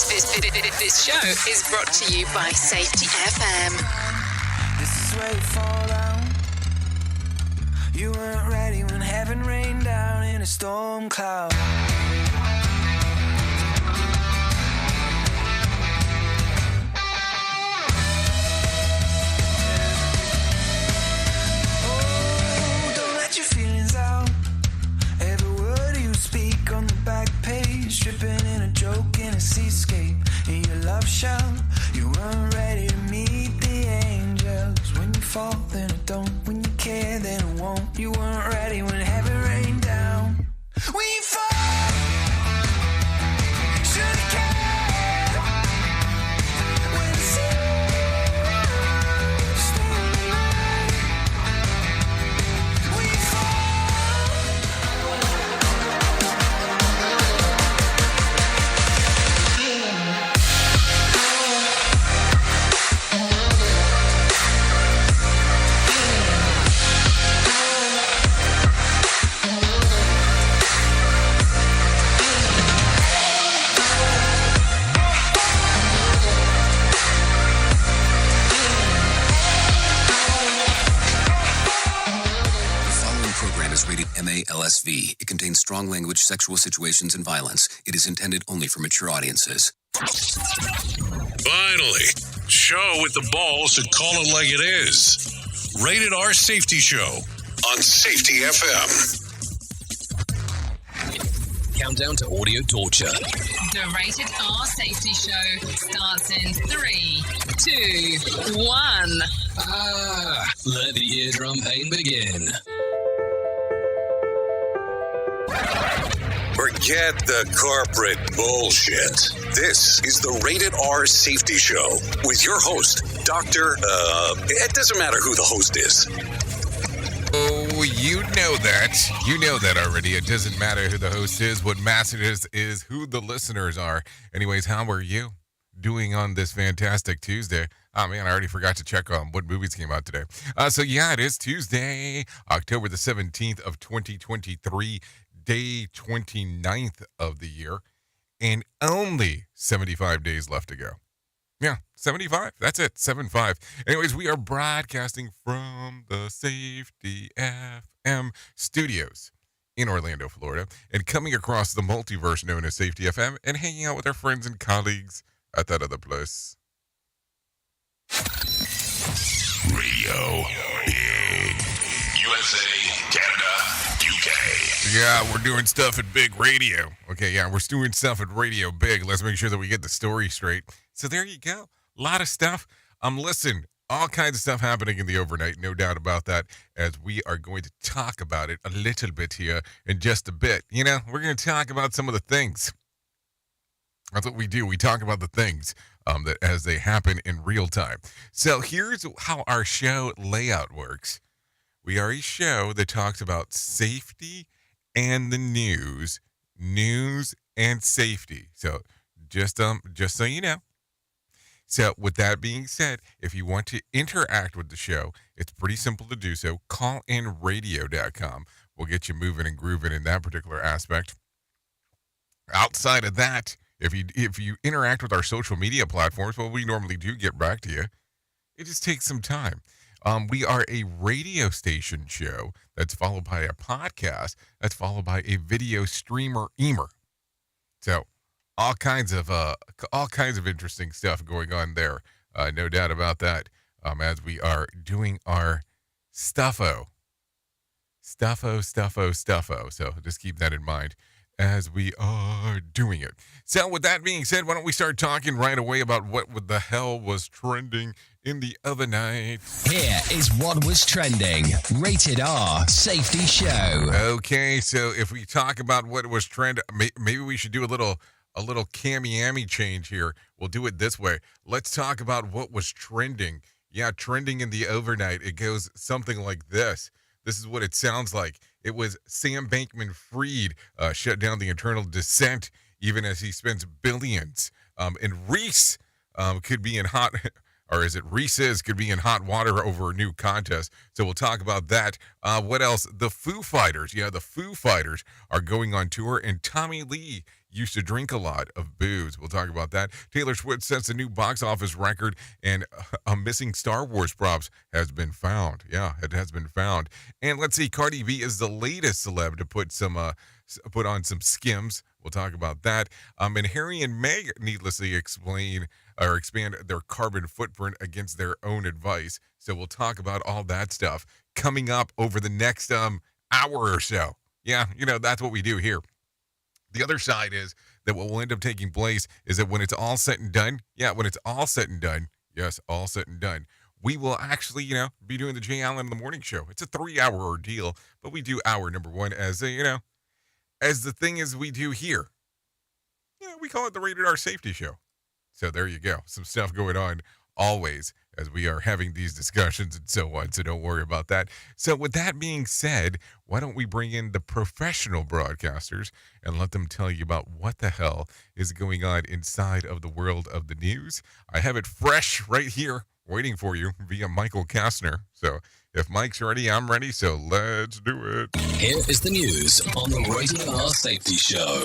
This show is brought to you by Safety FM. This is where you fall down. You weren't ready when heaven rained down in a storm cloud. Oh, don't let your feelings out. Every word you speak on the back page, dripping in a joke in a seascape. In your love shell, you weren't ready to meet the angels. When you fall, then it don't. When you care, then it won't. You weren't ready when heaven rained down. When you fall, should've cared. When the sea stay on the line. When you MALSV. It contains strong language, sexual situations, and violence. It is intended only for mature audiences. Finally, show with the balls to call it like it is. Rated R Safety Show on Safety FM. Countdown to audio torture. The Rated R Safety Show starts in 3, 2, 1. Let the eardrum pain begin. Forget the corporate bullshit. This is the Rated R Safety Show with your host, Dr. It doesn't matter who the host is. Oh, you know that. You know that already. It doesn't matter who the host is. What matters is who the listeners are. Anyways, how are you doing on this fantastic Tuesday? Oh, man, I already forgot to check on what movies came out today. So, yeah, it is Tuesday, October the 17th of 2023. Day 29th of the year, and only 75 days left to go. Yeah, 75. That's it, 75. Anyways, we are broadcasting from the Safety FM studios in Orlando, Florida, and coming across the multiverse known as Safety FM and hanging out with our friends and colleagues at that other place. Radio in USA, Canada, UK. Yeah, we're doing stuff at Big Radio. Okay, yeah, we're doing stuff at Radio Big. Let's make sure that we get the story straight. So there you go. A lot of stuff. Listen, all kinds of stuff happening in the overnight, no doubt about that, as we are going to talk about it a little bit here in just a bit. You know, we're going to talk about some of the things. That's what we do. We talk about the things that as they happen in real time. So here's how our show layout works. We are a show that talks about safety and the news and safety. So just so you know. So with that being said, if you want to interact with the show, it's pretty simple to do so. Callinradio.com. We'll get you moving and grooving in that particular aspect. Outside of that, if you interact with our social media platforms, well, we normally do get back to you. It just takes some time. We are a radio station show that's followed by a podcast that's followed by a video streamer-emer. So all kinds of interesting stuff going on there. No doubt about that. As we are doing our stuffo. So just keep that in mind as we are doing it. So with that being said, why don't we start talking right away about what the hell was trending in the other night. Here is what was trending. Rated R Safety Show. Okay, so if we talk about what was trending, maybe we should do a little cammy-ammy change here. We'll do it this way. Let's talk about what was trending. Yeah, trending in the overnight. It goes something like this. This is what it sounds like. It was Sam Bankman-Fried shut down the internal dissent even as he spends billions. And Reese could be in hot or is it Reese's, could be in hot water over a new contest. So we'll talk about that. What else? The Foo Fighters. Yeah, the Foo Fighters are going on tour, and Tommy Lee used to drink a lot of booze. We'll talk about that. Taylor Swift sets a new box office record, and a missing Star Wars props has been found. Yeah, it has been found. And let's see, Cardi B is the latest celeb to put on some Skims. We'll talk about that. And Harry and Meg needlessly expand their carbon footprint against their own advice. So we'll talk about all that stuff coming up over the next hour or so. Yeah, that's what we do here. The other side is that what will end up taking place is that when it's all said and done, we will actually, be doing the Jay Allen in the Morning Show. It's a 3-hour ordeal, but we do hour number one as the thing is we do here. We call it the Rated R Safety Show. So there you go. Some stuff going on always as we are having these discussions and so on. So don't worry about that. So with that being said, why don't we bring in the professional broadcasters and let them tell you about what the hell is going on inside of the world of the news. I have it fresh right here waiting for you via Michael Kastner. So if Mike's ready, I'm ready. So let's do it. Here is the news on the Rated R Safety Show.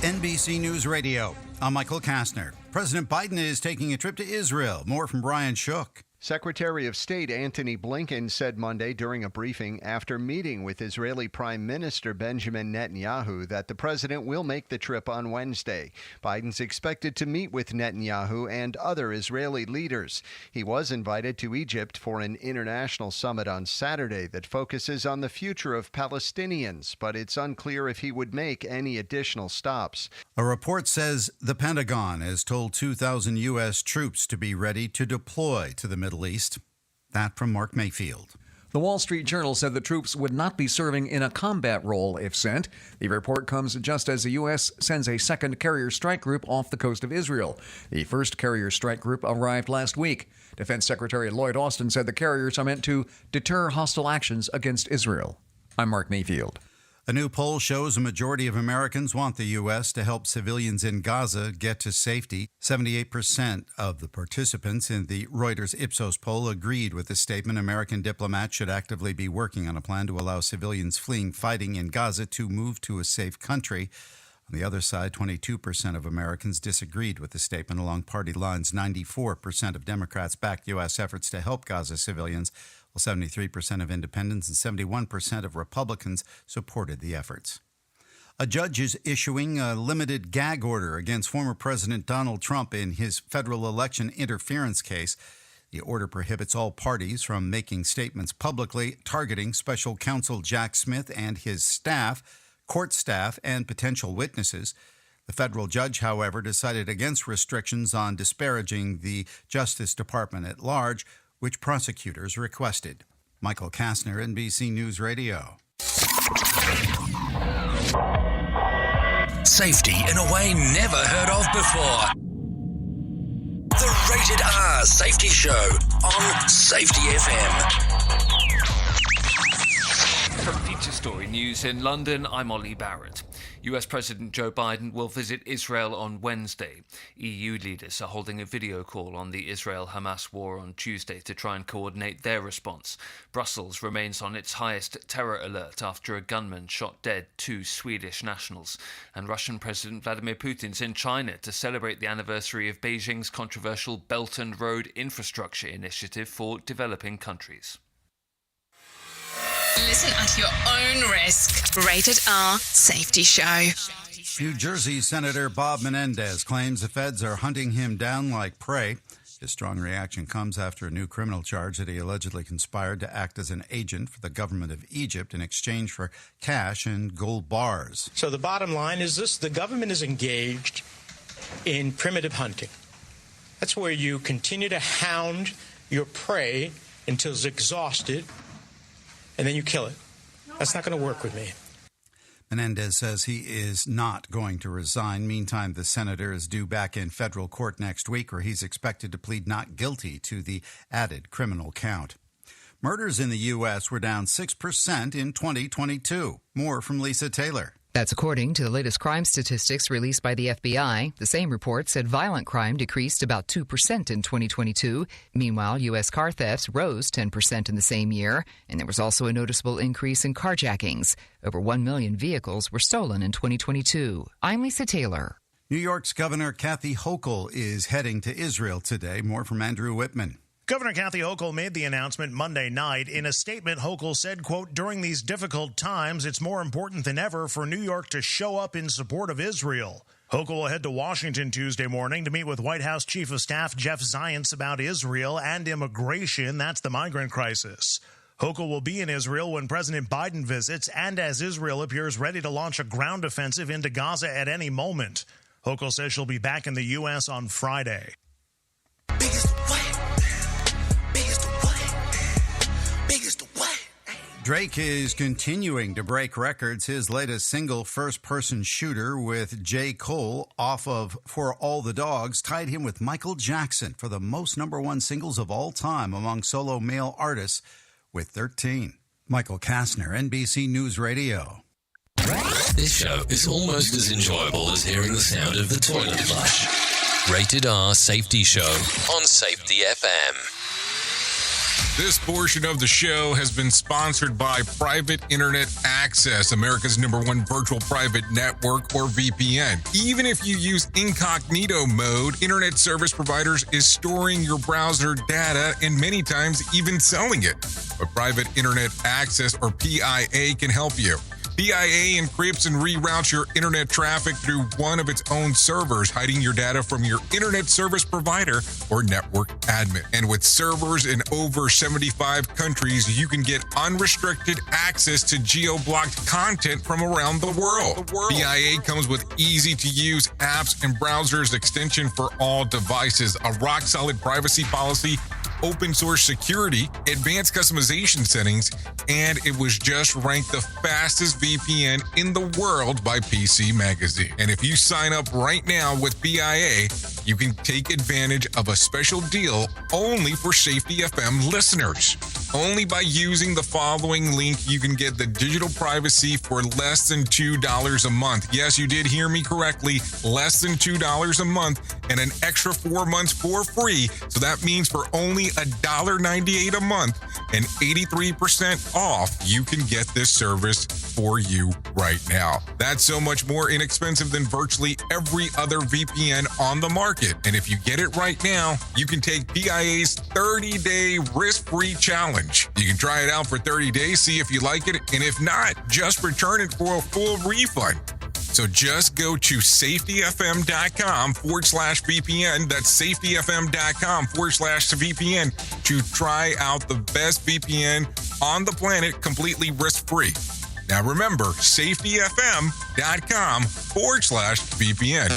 NBC News Radio. I'm Michael Kastner. President Biden is taking a trip to Israel. More from Brian Shook. Secretary of State Antony Blinken said Monday during a briefing after meeting with Israeli Prime Minister Benjamin Netanyahu that the president will make the trip on Wednesday. Biden's expected to meet with Netanyahu and other Israeli leaders. He was invited to Egypt for an international summit on Saturday that focuses on the future of Palestinians, but it's unclear if he would make any additional stops. A report says the Pentagon has told 2,000 U.S. troops to be ready to deploy to the Middle East. That from Mark Mayfield. The Wall Street Journal said the troops would not be serving in a combat role if sent. The report comes just as the U.S. sends a second carrier strike group off the coast of Israel. The first carrier strike group arrived last week. Defense Secretary Lloyd Austin said the carriers are meant to deter hostile actions against Israel. I'm Mark Mayfield. A new poll shows a majority of Americans want the U.S. to help civilians in Gaza get to safety. 78% of the participants in the Reuters Ipsos poll agreed with the statement American diplomats should actively be working on a plan to allow civilians fleeing fighting in Gaza to move to a safe country. On the other side, 22% of Americans disagreed with the statement along party lines. 94% of Democrats backed U.S. efforts to help Gaza civilians, while 73% of independents and 71% of Republicans supported the efforts. A judge is issuing a limited gag order against former President Donald Trump in his federal election interference case. The order prohibits all parties from making statements publicly targeting special counsel Jack Smith and his staff, court staff, and potential witnesses. The federal judge, however, decided against restrictions on disparaging the Justice Department at large, which prosecutors requested. Michael Kastner, NBC News Radio. Safety in a way never heard of before. The Rated R Safety Show on Safety FM. From Feature Story News in London, I'm Ollie Barrett. US President Joe Biden will visit Israel on Wednesday. EU leaders are holding a video call on the Israel-Hamas war on Tuesday to try and coordinate their response. Brussels remains on its highest terror alert after a gunman shot dead 2 Swedish nationals. And Russian President Vladimir Putin's in China to celebrate the anniversary of Beijing's controversial Belt and Road Infrastructure Initiative for developing countries. Listen at your own risk. Rated R Safety Show. New Jersey Senator Bob Menendez claims the feds are hunting him down like prey. His strong reaction comes after a new criminal charge that he allegedly conspired to act as an agent for the government of Egypt in exchange for cash and gold bars. So the bottom line is this: the government is engaged in primitive hunting. That's where you continue to hound your prey until it's exhausted, and then you kill it. That's not going to work with me. Menendez says he is not going to resign. Meantime, the senator is due back in federal court next week, where he's expected to plead not guilty to the added criminal count. Murders in the U.S. were down 6% in 2022. More from Lisa Taylor. That's according to the latest crime statistics released by the FBI. The same report said violent crime decreased about 2% in 2022. Meanwhile, U.S. car thefts rose 10% in the same year, and there was also a noticeable increase in carjackings. Over 1 million vehicles were stolen in 2022. I'm Lisa Taylor. New York's Governor Kathy Hochul is heading to Israel today. More from Andrew Whitman. Governor Kathy Hochul made the announcement Monday night. In a statement, Hochul said, quote, "During these difficult times, it's more important than ever for New York to show up in support of Israel." Hochul will head to Washington Tuesday morning to meet with White House Chief of Staff Jeff Zients about Israel and immigration. That's the migrant crisis. Hochul will be in Israel when President Biden visits and as Israel appears ready to launch a ground offensive into Gaza at any moment. Hochul says she'll be back in the U.S. on Friday. Drake is continuing to break records. His latest single, First Person Shooter, with J. Cole off of For All the Dogs, tied him with Michael Jackson for the most #1 singles of all time among solo male artists with 13. Michael Kastner, NBC News Radio. This show is almost as enjoyable as hearing the sound of the toilet flush. Rated R Safety Show on Safety FM. This portion of the show has been sponsored by Private Internet Access, America's #1 virtual private network, or VPN. Even if you use incognito mode, internet service providers is storing your browser data and many times even selling it. But Private Internet Access, or PIA, can help you. PIA encrypts and reroutes your internet traffic through one of its own servers, hiding your data from your internet service provider or network admin. And with servers in over 75 countries, you can get unrestricted access to geo-blocked content from around the world. PIA comes with easy-to-use apps and browsers extension for all devices, a rock-solid privacy policy, open source security, advanced customization settings, and it was just ranked the fastest VPN in the world by PC Magazine. And if you sign up right now with PIA, you can take advantage of a special deal only for Safety FM listeners. Only by using the following link, you can get the digital privacy for less than $2 a month. Yes, you did hear me correctly, less than $2 a month, and an extra 4 months for free. So that means for only $1.98 a month and 83% off, you can get this service for you right now. That's so much more inexpensive than virtually every other VPN on the market. And if you get it right now, you can take PIA's 30-day risk-free challenge. You can try it out for 30 days, see if you like it, and if not, just return it for a full refund. So just go to safetyfm.com/VPN. That's safetyfm.com/VPN to try out the best VPN on the planet completely risk-free. Now remember, safetyfm.com/VPN.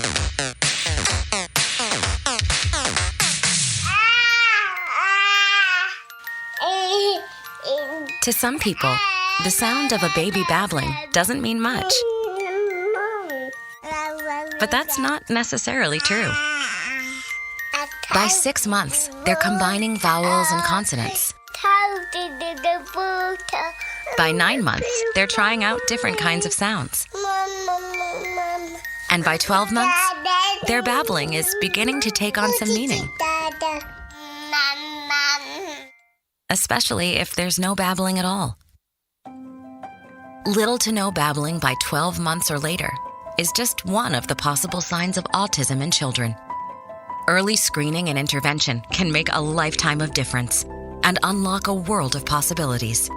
To some people, the sound of a baby babbling doesn't mean much. But that's not necessarily true. By 6 months, they're combining vowels and consonants. By 9 months, they're trying out different kinds of sounds. And by 12 months, their babbling is beginning to take on some meaning. Especially if there's no babbling at all. Little to no babbling by 12 months or later is just one of the possible signs of autism in children. Early screening and intervention can make a lifetime of difference and unlock a world of possibilities.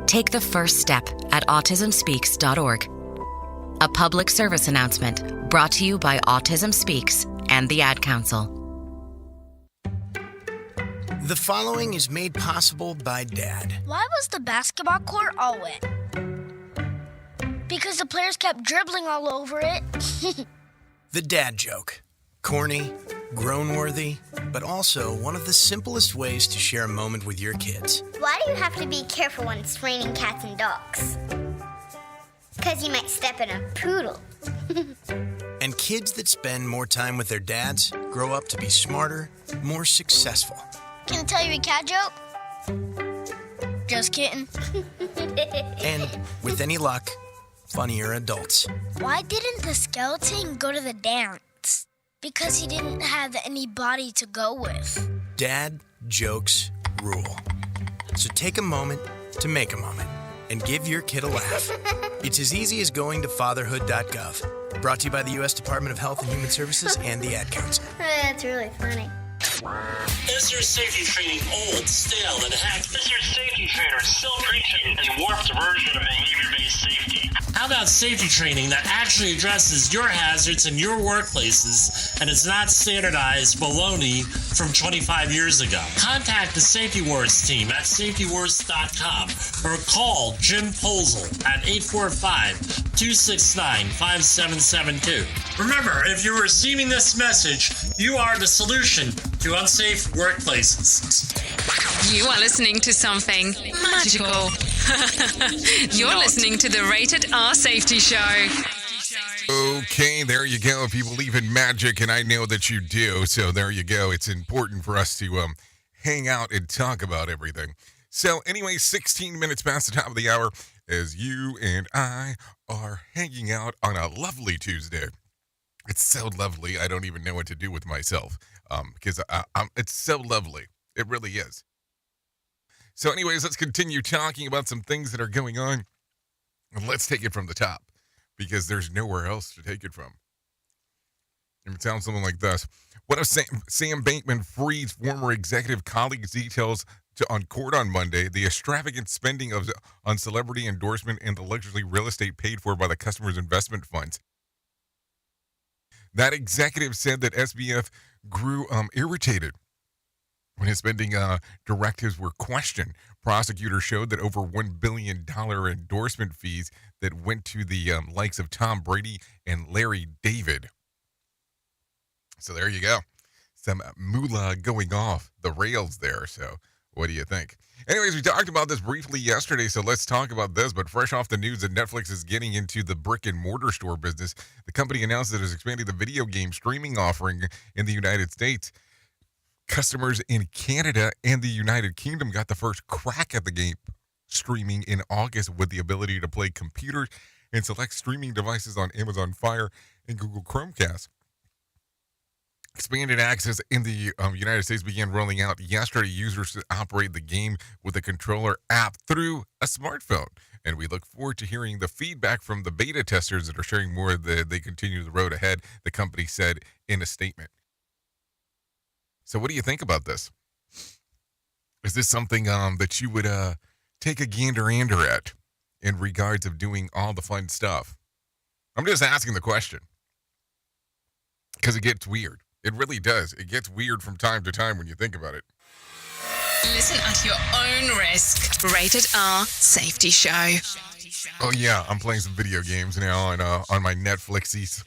Take the first step at autismspeaks.org. A public service announcement brought to you by Autism Speaks and the Ad Council. The following is made possible by Dad. Why was the basketball court all wet? Because the players kept dribbling all over it. The dad joke. Corny, grown-worthy, but also one of the simplest ways to share a moment with your kids. Why do you have to be careful when it's raining cats and dogs? Because you might step in a poodle. And kids that spend more time with their dads grow up to be smarter, more successful. Can I tell you a cat joke? Just kidding. And with any luck, funnier adults. Why didn't the skeleton go to the dance? Because he didn't have any body to go with. Dad jokes rule. So take a moment to make a moment and give your kid a laugh. It's as easy as going to fatherhood.gov. Brought to you by the U.S. Department of Health and Human Services and the Ad Council. That's really funny. Is your safety training old, stale, and hacked? Is your safety trainer still preaching a warped version of behavior-based safety? How about safety training that actually addresses your hazards in your workplaces and is not standardized baloney from 25 years ago? Contact the Safety Wars team at safetywars.com or call Jim Posel at 845-269-5772. Remember, if you're receiving this message, you are the solution to unsafe workplaces. You are listening to something magical. You're listening to the Rated R Safety Show. Okay, there you go. If you believe in magic, and I know that you do, so there you go. It's important for us to hang out and talk about everything. So anyway, 16 minutes past the top of the hour as you and I are hanging out on a lovely Tuesday. It's so lovely, I don't even know what to do with myself because it's so lovely. It really is. So anyways, let's continue talking about some things that are going on. And let's take it from the top because there's nowhere else to take it from. It sounds something like this. What if Sam Bankman Fried's former executive colleagues details on court on Monday the extravagant spending on celebrity endorsement and the luxury real estate paid for by the customers' investment funds? That executive said that SBF grew irritated when his spending directives were questioned. Prosecutors showed that over $1 billion endorsement fees that went to the likes of Tom Brady and Larry David. So there you go. Some moolah going off the rails there. So what do you think? Anyways, we talked about this briefly yesterday, so let's talk about this. But fresh off the news that Netflix is getting into the brick and mortar store business, the company announced that it is expanding the video game streaming offering in the United States. Customers in Canada and the United Kingdom got the first crack at the game streaming in August with the ability to play computers and select streaming devices on Amazon Fire and Google Chromecast. Expanded access in the United States began rolling out yesterday. Users to operate the game with a controller app through a smartphone. And we look forward to hearing the feedback from the beta testers that are sharing more as they continue the road ahead, the company said in a statement. So what do you think about this? Is this something that you would take a gander-ander at in regards of doing all the fun stuff? I'm just asking the question because it gets weird. It really does. It gets weird from time to time when you think about it. Listen at your own risk. Rated R Safety Show. Oh, yeah. I'm playing some video games now on my Netflixies.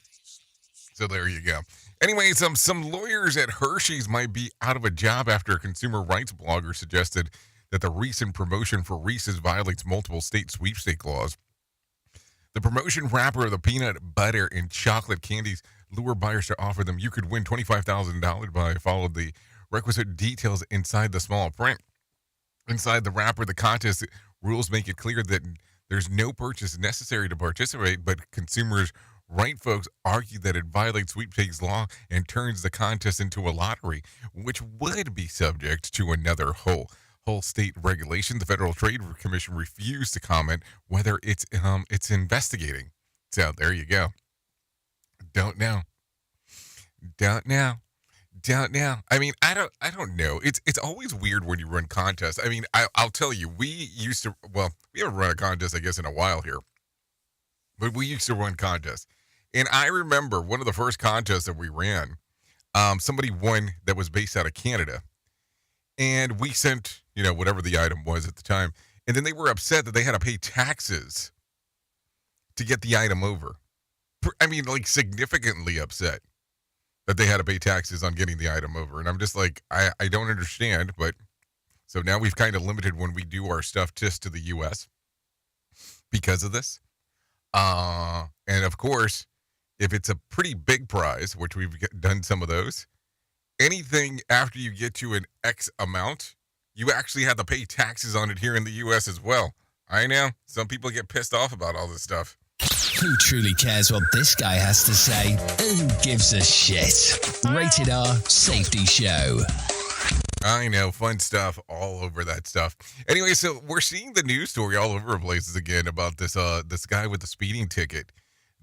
So there you go. Anyways, some lawyers at Hershey's might be out of a job after a consumer rights blogger suggested that the recent promotion for Reese's violates multiple state sweepstake laws. The promotion wrapper of the peanut butter and chocolate candies lure buyers to offer them. You could win $25,000 by following the requisite details inside the small print. Inside the wrapper, the contest rules make it clear that there's no purchase necessary to participate, but consumers' right folks argue that it violates sweepstakes law and turns the contest into a lottery, which would be subject to another whole state regulation. The Federal Trade Commission refused to comment whether it's investigating. So there you go. Don't know. I mean, I don't know. It's always weird when you run contests. I mean, I'll tell you, we haven't run a contest, I guess, in a while here, but we used to run contests. And I remember one of the first contests that we ran, somebody won that was based out of Canada. And we sent, whatever the item was at the time. And then they were upset that they had to pay taxes to get the item over. I mean, like, significantly upset that they had to pay taxes on getting the item over. And I'm just like, I don't understand. But so now we've kind of limited when we do our stuff just to the U.S. because of this. And of course, if it's a pretty big prize, which we've done some of those, anything after you get to an X amount, you actually have to pay taxes on it here in the U.S. as well. I know some people get pissed off about all this stuff. Who truly cares what this guy has to say? Who gives a shit? Rated R Safety Show. I know, fun stuff all over that stuff. Anyway, so we're seeing the news story all over the places again about this this guy with the speeding ticket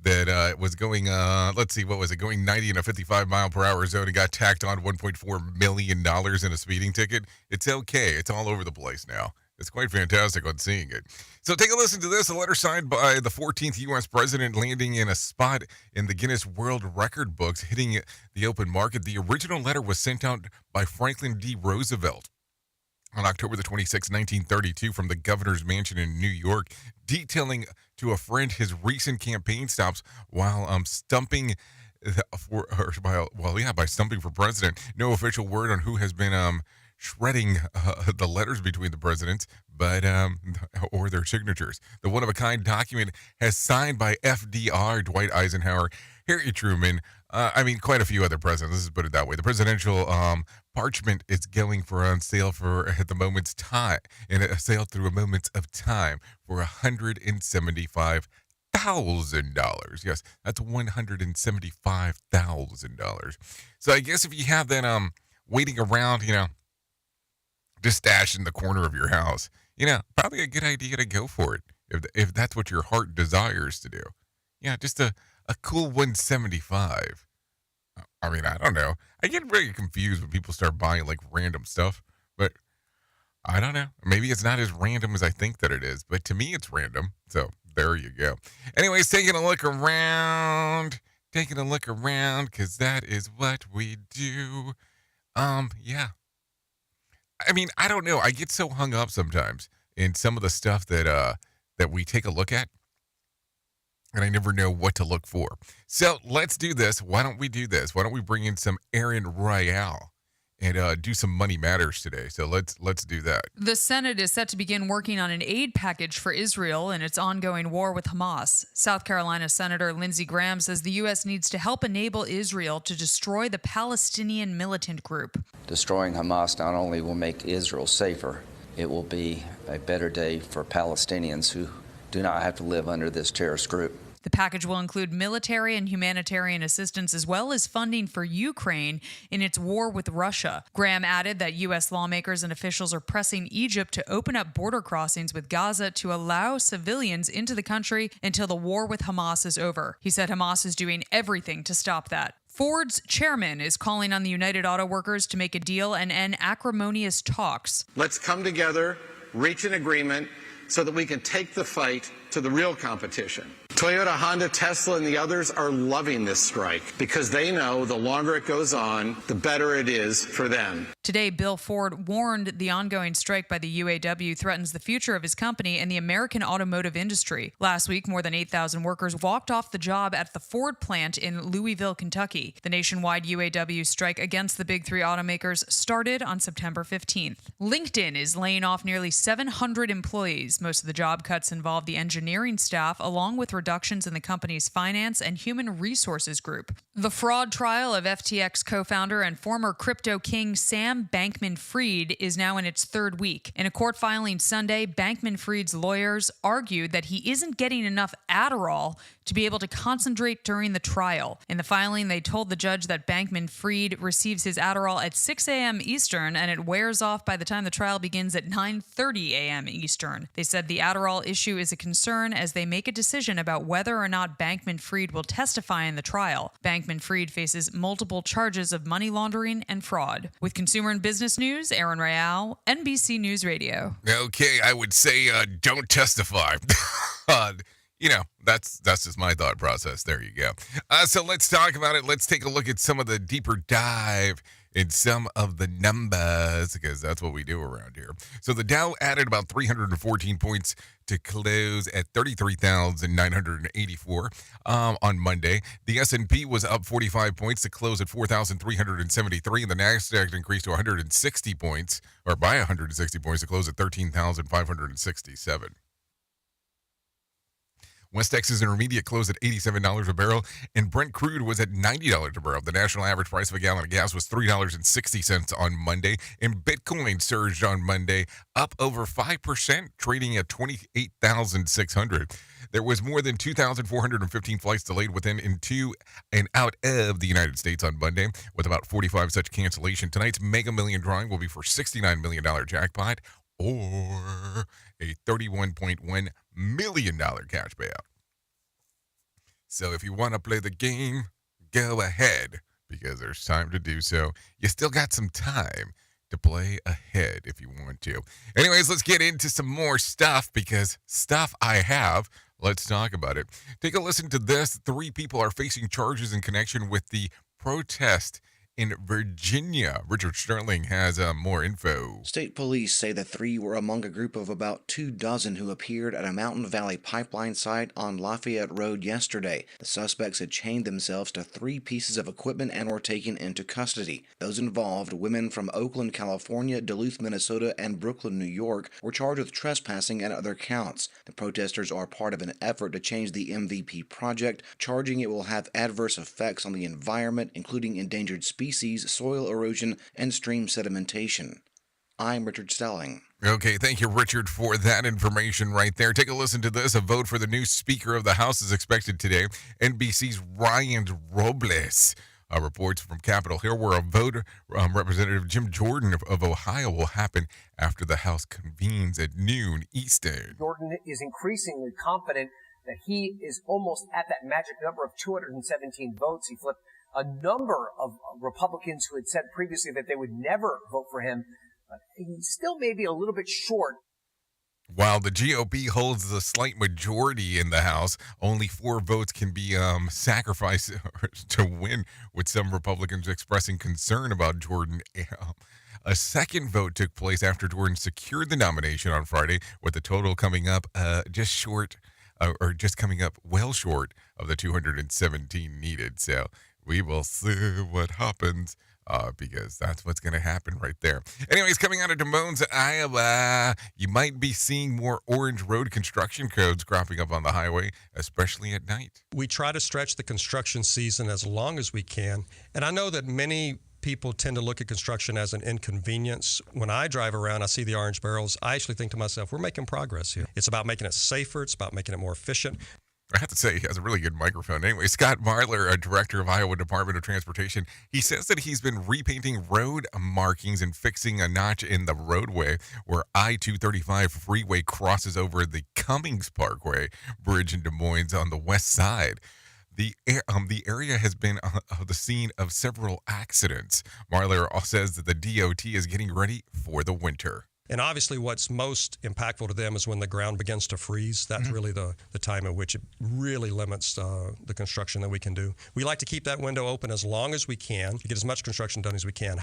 that was going, let's see, what was it, going 90 in a 55 mile per hour zone and got tacked on $1.4 million in a speeding ticket. It's okay. It's all over the place now. It's quite fantastic on seeing it. So take a listen to this. A letter signed by the 14th U.S. president landing in a spot in the Guinness World Record books, hitting the open market. The original letter was sent out by Franklin D. Roosevelt on October the 26th, 1932, from the governor's mansion in New York, detailing to a friend his recent campaign stops while stumping by stumping for president. No official word on who has been shredding the letters between the presidents, but or their signatures. The one-of-a-kind document has signed by FDR, Dwight Eisenhower, Harry Truman, quite a few other presidents. Let's put it that way. The presidential parchment is going on sale for at the moment's time, and a sale through a moment of time for $175,000. Yes, that's $175,000. So I guess if you have that waiting around, just stash in the corner of your house, probably a good idea to go for it if that's what your heart desires to do. Yeah, just a cool 175. I don't know. I get very confused when people start buying like random stuff, but I don't know. Maybe it's not as random as I think that it is, but to me it's random. So there you go. Anyways, taking a look around, because that is what we do. Yeah. I don't know. I get so hung up sometimes in some of the stuff that we take a look at, and I never know what to look for. So let's do this. Why don't we do this? Why don't we bring in some Aaron Royale and do some Money Matters today? So let's do that. The Senate is set to begin working on an aid package for Israel in its ongoing war with Hamas. South Carolina Senator Lindsey Graham says the U.S. needs to help enable Israel to destroy the Palestinian militant group. Destroying Hamas not only will make Israel safer, it will be a better day for Palestinians who do not have to live under this terrorist group. The package will include military and humanitarian assistance as well as funding for Ukraine in its war with Russia. Graham added that U.S. lawmakers and officials are pressing Egypt to open up border crossings with Gaza to allow civilians into the country until the war with Hamas is over. He said Hamas is doing everything to stop that. Ford's chairman is calling on the United Auto Workers to make a deal and end acrimonious talks. Let's come together, reach an agreement so that we can take the fight to the real competition. Toyota, Honda, Tesla, and the others are loving this strike because they know the longer it goes on, the better it is for them. Today, Bill Ford warned the ongoing strike by the UAW threatens the future of his company and the American automotive industry. Last week, more than 8,000 workers walked off the job at the Ford plant in Louisville, Kentucky. The nationwide UAW strike against the big three automakers started on September 15th. LinkedIn is laying off nearly 700 employees. Most of the job cuts involve the engineering staff, along with reductions in the company's finance and human resources group. The fraud trial of FTX co-founder and former crypto king Sam Bankman-Fried is now in its third week. In a court filing Sunday, Bankman-Fried's lawyers argued that he isn't getting enough Adderall to be able to concentrate during the trial. In the filing, they told the judge that Bankman-Fried receives his Adderall at 6 a.m. Eastern and it wears off by the time the trial begins at 9:30 a.m. Eastern. They said the Adderall issue is a concern as they make a decision about whether or not Bankman-Fried will testify in the trial. Bankman-Fried faces multiple charges of money laundering and fraud. With consumer and business news, Aaron Royale, NBC News Radio. Okay, I would say don't testify. That's just my thought process. There you go. So let's talk about it. Let's take a look at some of the deeper dive in some of the numbers, because that's what we do around here. So the Dow added about 314 points to close at 33,984 on Monday. The S&P was up 45 points to close at 4,373, and the NASDAQ increased to 160 points, or by 160 points to close at 13,567. West Texas Intermediate closed at $87 a barrel, and Brent crude was at $90 a barrel. The national average price of a gallon of gas was $3.60 on Monday, and Bitcoin surged on Monday, up over 5%, trading at 28,600. There was more than 2,415 flights delayed within and to and out of the United States on Monday, with about 45 such cancellation. Tonight's Mega Million drawing will be for $69 million jackpot or a $31.1 million cash payout. So if you want to play the game, go ahead, because there's time to do so. You still got some time to play ahead if you want to. Anyways, let's get into some more stuff, because stuff I have. Let's talk about it. Take a listen to this. 3 people are facing charges in connection with the protest in Virginia. Richard Sterling has more info. State police say the 3 were among a group of about 24 who appeared at a Mountain Valley pipeline site on Lafayette Road yesterday. The suspects had chained themselves to 3 pieces of equipment and were taken into custody. Those involved, women from Oakland, California, Duluth, Minnesota, and Brooklyn, New York, were charged with trespassing and other counts. The protesters are part of an effort to change the MVP project, charging it will have adverse effects on the environment, including endangered species, soil erosion, and stream sedimentation. I'm Richard Stelling. Okay, thank you, Richard, for that information right there. Take a listen to this. A vote for the new Speaker of the House is expected today. NBC's Ryan Robles reports from Capitol Hill, where a vote, Representative Jim Jordan of Ohio, will happen after the House convenes at noon Eastern. Jordan is increasingly confident that he is almost at that magic number of 217 votes. He flipped a number of Republicans who had said previously that they would never vote for him. He still may be a little bit short. While the GOP holds the slight majority in the House, only 4 votes can be sacrificed to win, with some Republicans expressing concern about Jordan. A second vote took place after Jordan secured the nomination on Friday, with the total coming up just coming up well short of the 217 needed. So we will see what happens, because that's what's going to happen right there. Anyways, coming out of Des Moines, Iowa, you might be seeing more orange road construction codes cropping up on the highway, especially at night. We try to stretch the construction season as long as we can. And I know that many people tend to look at construction as an inconvenience. When I drive around, I see the orange barrels. I actually think to myself, we're making progress here. It's about making it safer. It's about making it more efficient. I have to say, he has a really good microphone. Anyway, Scott Marler, a director of Iowa Department of Transportation, he says that he's been repainting road markings and fixing a notch in the roadway where I-235 freeway crosses over the Cummings Parkway Bridge in Des Moines on the west side. The area has been the scene of several accidents. Marler says that the DOT is getting ready for the winter. And obviously what's most impactful to them is when the ground begins to freeze. That's really the time at which it really limits the construction that we can do. We like to keep that window open as long as we can to get as much construction done as we can.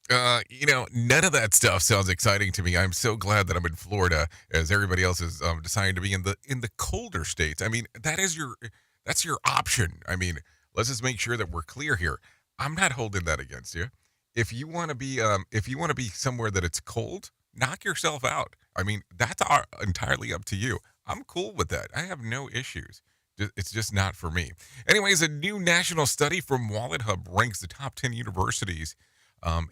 None of that stuff sounds exciting to me. I'm so glad that I'm in Florida, as everybody else is deciding to be in the colder states. I mean, that's your option. I mean, let's just make sure that we're clear here. I'm not holding that against you. If you want to be somewhere that it's cold, knock yourself out. I mean, that's entirely up to you. I'm cool with that. I have no issues. It's just not for me. Anyways, a new national study from Wallet Hub ranks the top 10 universities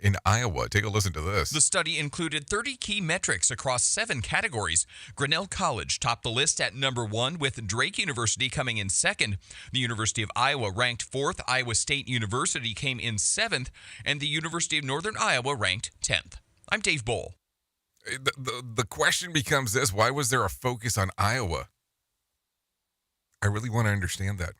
in Iowa. Take a listen to this. The study included 30 key metrics across 7 categories. Grinnell College topped the list at number 1, with Drake University coming in second. The University of Iowa ranked 4th. Iowa State University came in 7th. And the University of Northern Iowa ranked 10th. I'm Dave Bohl. The question becomes this: why was there a focus on Iowa? I really want to understand that.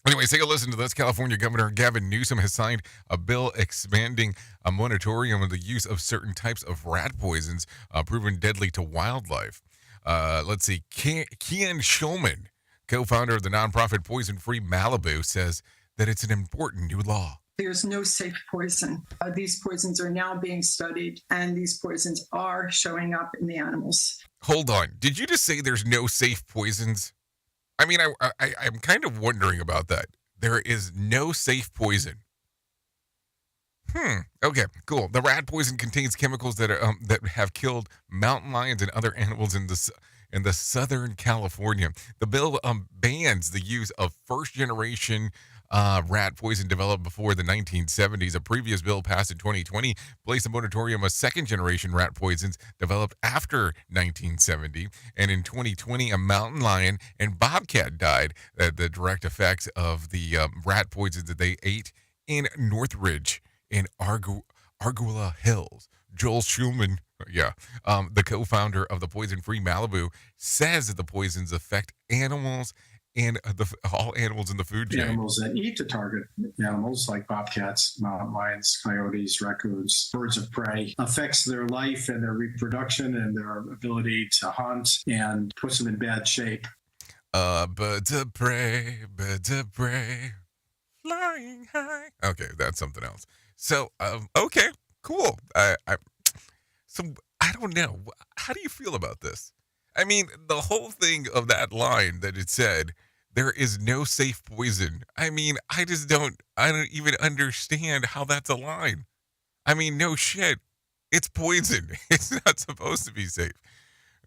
Anyways, take a listen to this. California Governor Gavin Newsom has signed a bill expanding a moratorium on the use of certain types of rat poisons proven deadly to wildlife. Let's see. Kian Schulman, co-founder of the nonprofit Poison Free Malibu, says that it's an important new law. There's no safe poison. These poisons are now being studied, and these poisons are showing up in the animals. Hold on. Did you just say there's no safe poisons? I mean, I'm kind of wondering about that. There is no safe poison. Okay, cool. The rat poison contains chemicals that have killed mountain lions and other animals in in the Southern California. The bill bans the use of first-generation rat poison developed before the 1970s. A previous bill passed in 2020 placed a moratorium of second-generation rat poisons developed after 1970. And in 2020, a mountain lion and bobcat died at the direct effects of the rat poisons that they ate in Northridge in Argula Hills. Joel Schulman, the co-founder of the Poison Free Malibu, says that the poisons affect animals and all animals in the food chain. Animals that eat the target animals like bobcats, mountain lions, coyotes, raccoons, birds of prey, affects their life and their reproduction and their ability to hunt and puts them in bad shape. Birds of prey, flying high. Okay, that's something else. So, okay, cool. So I don't know. How do you feel about this? I mean, the whole thing of that line that it said, there is no safe poison. I mean, I don't even understand how that's a line. I mean, no shit. It's poison. It's not supposed to be safe.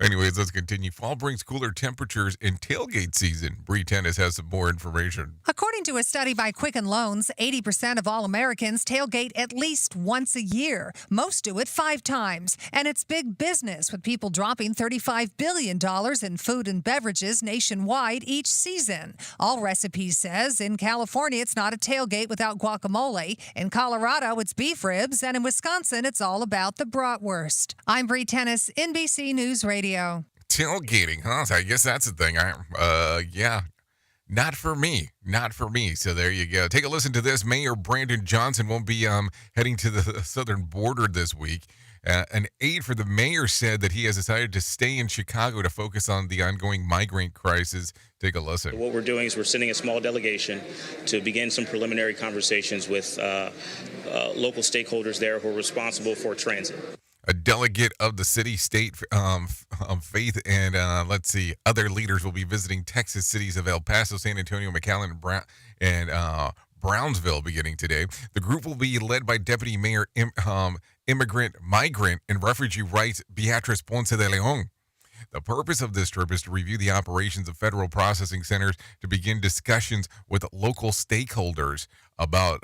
Anyways, let's continue. Fall brings cooler temperatures in tailgate season. Bree Tennis has some more information. According to a study by Quicken Loans, 80% of all Americans tailgate at least once a year. Most do it 5 times. And it's big business, with people dropping $35 billion in food and beverages nationwide each season. All Recipes says in California, it's not a tailgate without guacamole. In Colorado, it's beef ribs. And in Wisconsin, it's all about the bratwurst. I'm Bree Tennis, NBC News Radio. Tailgating, huh? So I guess that's the thing. Not for me. Not for me. So there you go. Take a listen to this. Mayor Brandon Johnson won't be heading to the southern border this week. An aide for the mayor said that he has decided to stay in Chicago to focus on the ongoing migrant crisis. Take a listen. What we're doing is we're sending a small delegation to begin some preliminary conversations with local stakeholders there who are responsible for transit. A delegate of the city, state, faith, and other leaders will be visiting Texas cities of El Paso, San Antonio, McAllen, and Brownsville beginning today. The group will be led by Deputy Mayor Migrant, and Refugee Rights Beatriz Ponce de Leon. The purpose of this trip is to review the operations of federal processing centers to begin discussions with local stakeholders about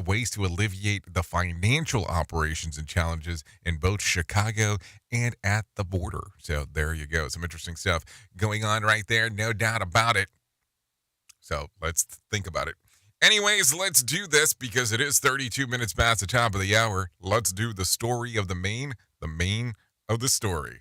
ways to alleviate the financial operations and challenges in both Chicago and at the border. So there you go. Some interesting stuff going on right there. No doubt about it. So let's think about it. Anyways, let's do this because it is 32 minutes past the top of the hour. Let's do the story of the main of the story.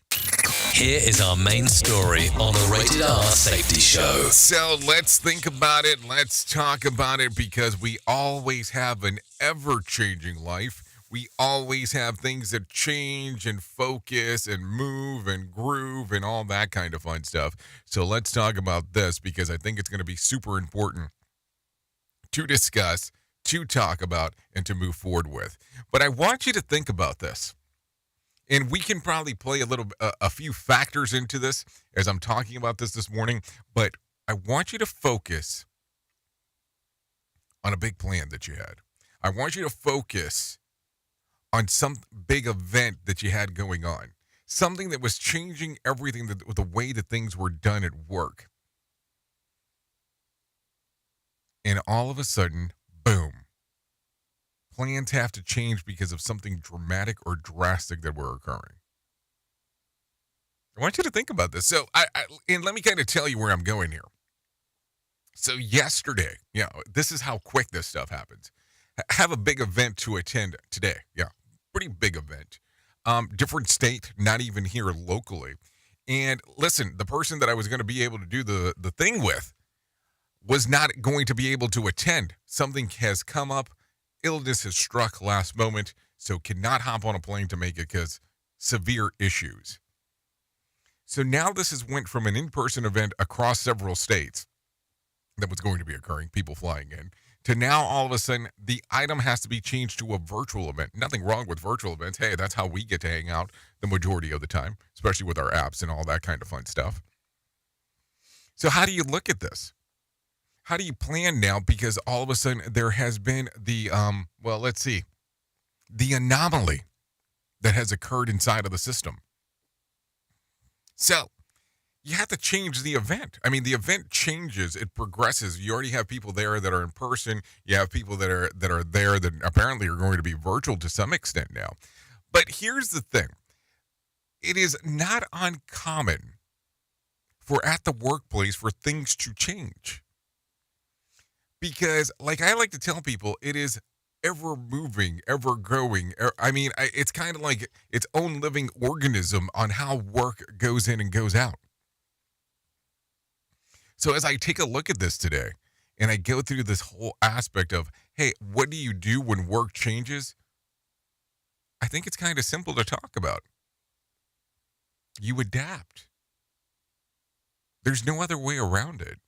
Here is our main story on the Rated R Safety Show. So let's think about it. Let's talk about it because we always have an ever-changing life. We always have things that change and focus and move and groove and all that kind of fun stuff. So let's talk about this because I think it's going to be super important to discuss, to talk about, and to move forward with. But I want you to think about this. And we can probably play a few factors into this as I'm talking about this morning, but I want you to focus on a big plan that you had. I want you to focus on some big event that you had going on, something that was changing everything, the way that things were done at work. And all of a sudden, boom. Plans have to change because of something dramatic or drastic that were occurring. I want you to think about this. So, and let me kind of tell you where I'm going here. So yesterday, this is how quick this stuff happens. Have a big event to attend today. Yeah, pretty big event. Different state, not even here locally. And listen, the person that I was going to be able to do the thing with was not going to be able to attend. Something has come up. Illness has struck last moment, so cannot hop on a plane to make it because severe issues. So now this has went from an in-person event across several states that was going to be occurring, people flying in, to now all of a sudden the item has to be changed to a virtual event. Nothing wrong with virtual events. Hey, that's how we get to hang out the majority of the time, especially with our apps and all that kind of fun stuff. So how do you look at this? How do you plan now? Because all of a sudden there has been the anomaly that has occurred inside of the system. So you have to change the event. I mean, the event changes, it progresses. You already have people there that are in person. You have people that are there that apparently are going to be virtual to some extent now. But here's the thing. It is not uncommon for at the workplace for things to change. Because, like I like to tell people, it is ever moving, ever growing. I mean, it's kind of like its own living organism on how work goes in and goes out. So as I take a look at this today and I go through this whole aspect of, hey, what do you do when work changes? I think it's kind of simple to talk about. You adapt. There's no other way around it.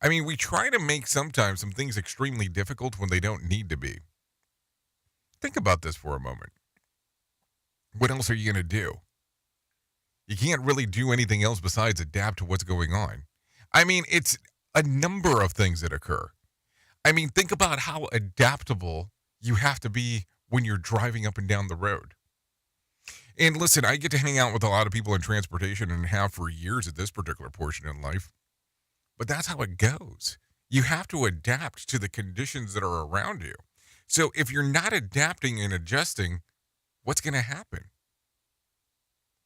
I mean, we try to make sometimes some things extremely difficult when they don't need to be. Think about this for a moment. What else are you going to do? You can't really do anything else besides adapt to what's going on. I mean, it's a number of things that occur. I mean, think about how adaptable you have to be when you're driving up and down the road. And listen, I get to hang out with a lot of people in transportation and have for years at this particular portion in life. But that's how it goes. You have to adapt to the conditions that are around you. So if you're not adapting and adjusting, what's going to happen?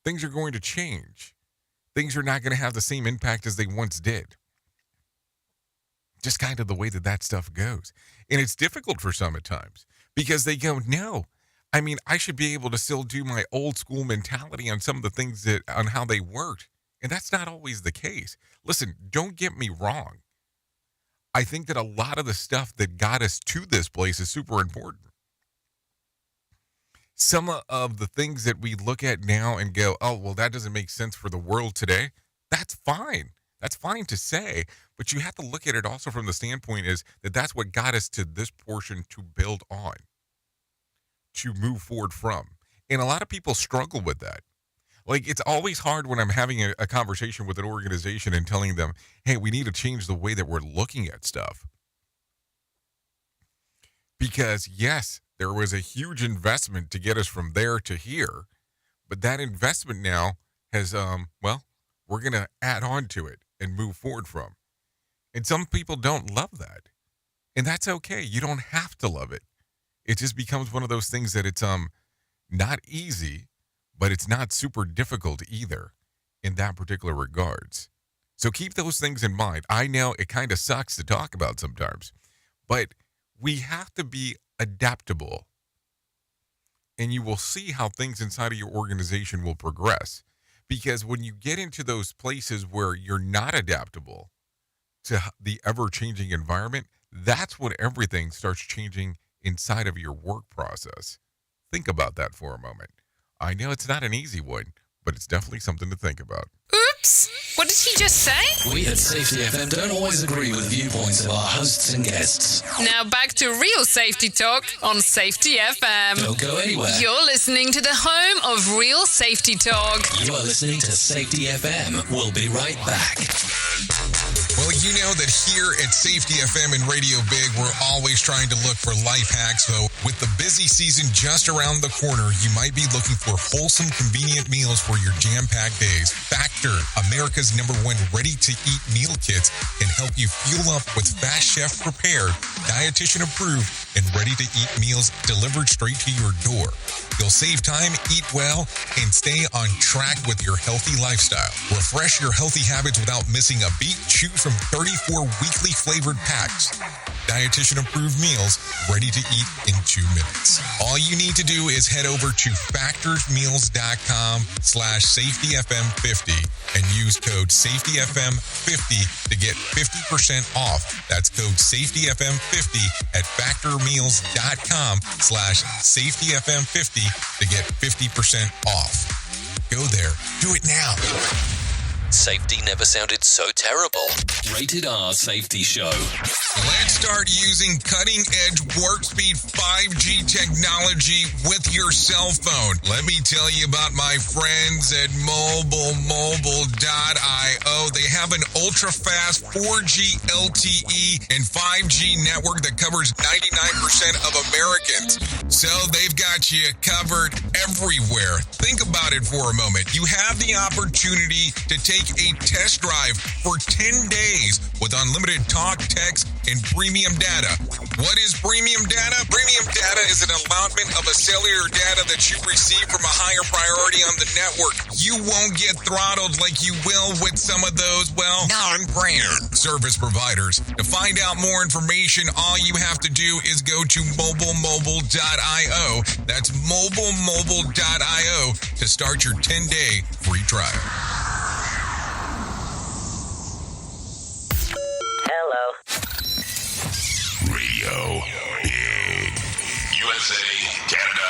Things are going to change. Things are not going to have the same impact as they once did. Just kind of the way that stuff goes. And it's difficult for some at times because they go, no, I mean, I should be able to still do my old school mentality on some of the things on how they worked. And that's not always the case. Listen, don't get me wrong. I think that a lot of the stuff that got us to this place is super important. Some of the things that we look at now and go, oh, well, that doesn't make sense for the world today. That's fine. That's fine to say. But you have to look at it also from the standpoint is that that's what got us to this portion to build on, to move forward from. And a lot of people struggle with that. Like, it's always hard when I'm having a conversation with an organization and telling them, hey, we need to change the way that we're looking at stuff. Because, yes, there was a huge investment to get us from there to here. But that investment now has, we're going to add on to it and move forward from. And some people don't love that. And that's okay. You don't have to love it. It just becomes one of those things that it's not easy, but it's not super difficult either in that particular regards. So keep those things in mind. I know it kind of sucks to talk about sometimes, but we have to be adaptable. And you will see how things inside of your organization will progress. Because when you get into those places where you're not adaptable to the ever-changing environment, that's when everything starts changing inside of your work process. Think about that for a moment. I know it's not an easy one, but it's definitely something to think about. Oops! What did he just say? We at Safety FM don't always agree with viewpoints of our hosts and guests. Now back to real safety talk on Safety FM. Don't go anywhere. You're listening to the home of real safety talk. You are listening to Safety FM. We'll be right back. Well, you know that here at Safety FM and Radio Big, we're always trying to look for life hacks. So with the busy season just around the corner, you might be looking for wholesome, convenient meals for your jam-packed days. Factor, America's #1 ready-to-eat meal kits, can help you fuel up with fast chef-prepared, dietitian-approved, and ready-to-eat meals delivered straight to your door. You'll save time, eat well, and stay on track with your healthy lifestyle. Refresh your healthy habits without missing a beat. Choose from 34 weekly flavored packs. Dietitian-approved meals ready to eat in 2 minutes. All you need to do is head over to factorsmeals.com/safetyfm50 and use code safetyfm50 to get 50% off. That's code safetyfm50 at factormeals.com/safetyfm50 to get 50% off. Go there. Do it now. Safety never sounded so terrible. Rated R Safety Show. Let's start using cutting-edge warp speed 5G technology with your cell phone. Let me tell you about my friends at mobile.io. They have an ultra-fast 4G LTE and 5G network that covers 99% of Americans. So they've got you covered everywhere. Think about it for a moment. You have the opportunity to take take a test drive for 10 days with unlimited talk, text, and premium data. What is premium data? Premium data is an allotment of a cellular data that you receive from a higher priority on the network. You won't get throttled like you will with some of those, well, non-brand service providers. To find out more information, all you have to do is go to mobilemobile.io. That's mobilemobile.io to start your 10-day free trial. Hello. Radio Big. USA, Canada,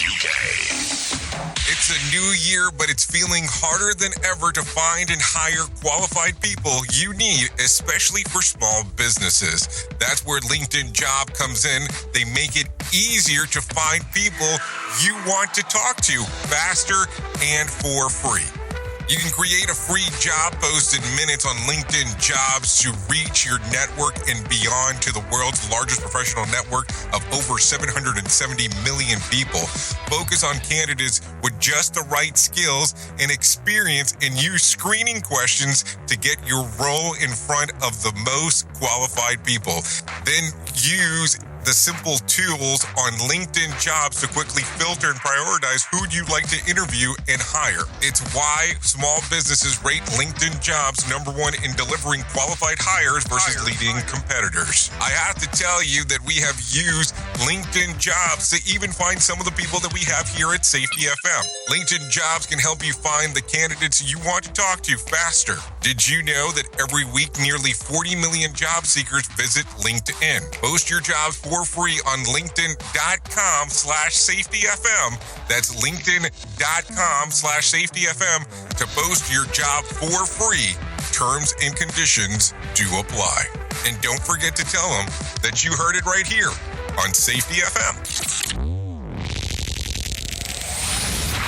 UK. It's a new year, but it's feeling harder than ever to find and hire qualified people you need, especially for small businesses. That's where LinkedIn Job comes in. They make it easier to find people you want to talk to faster and for free. You can create a free job post in minutes on LinkedIn Jobs to reach your network and beyond to the world's largest professional network of over 770 million people. Focus on candidates with just the right skills and experience and use screening questions to get your role in front of the most qualified people. Then use the simple tools on LinkedIn Jobs to quickly filter and prioritize who you'd like to interview and hire. It's why small businesses rate LinkedIn Jobs #1 in delivering qualified hires versus leading competitors. I have to tell you that we have used LinkedIn Jobs to even find some of the people that we have here at Safety FM. LinkedIn Jobs can help you find the candidates you want to talk to faster. Did you know that every week nearly 40 million job seekers visit LinkedIn? Post your jobs for free on linkedin.com/safetyfm. That's linkedin.com/safetyfm to post your job for free. Terms and conditions do apply. And don't forget to tell them that you heard it right here on Safety FM.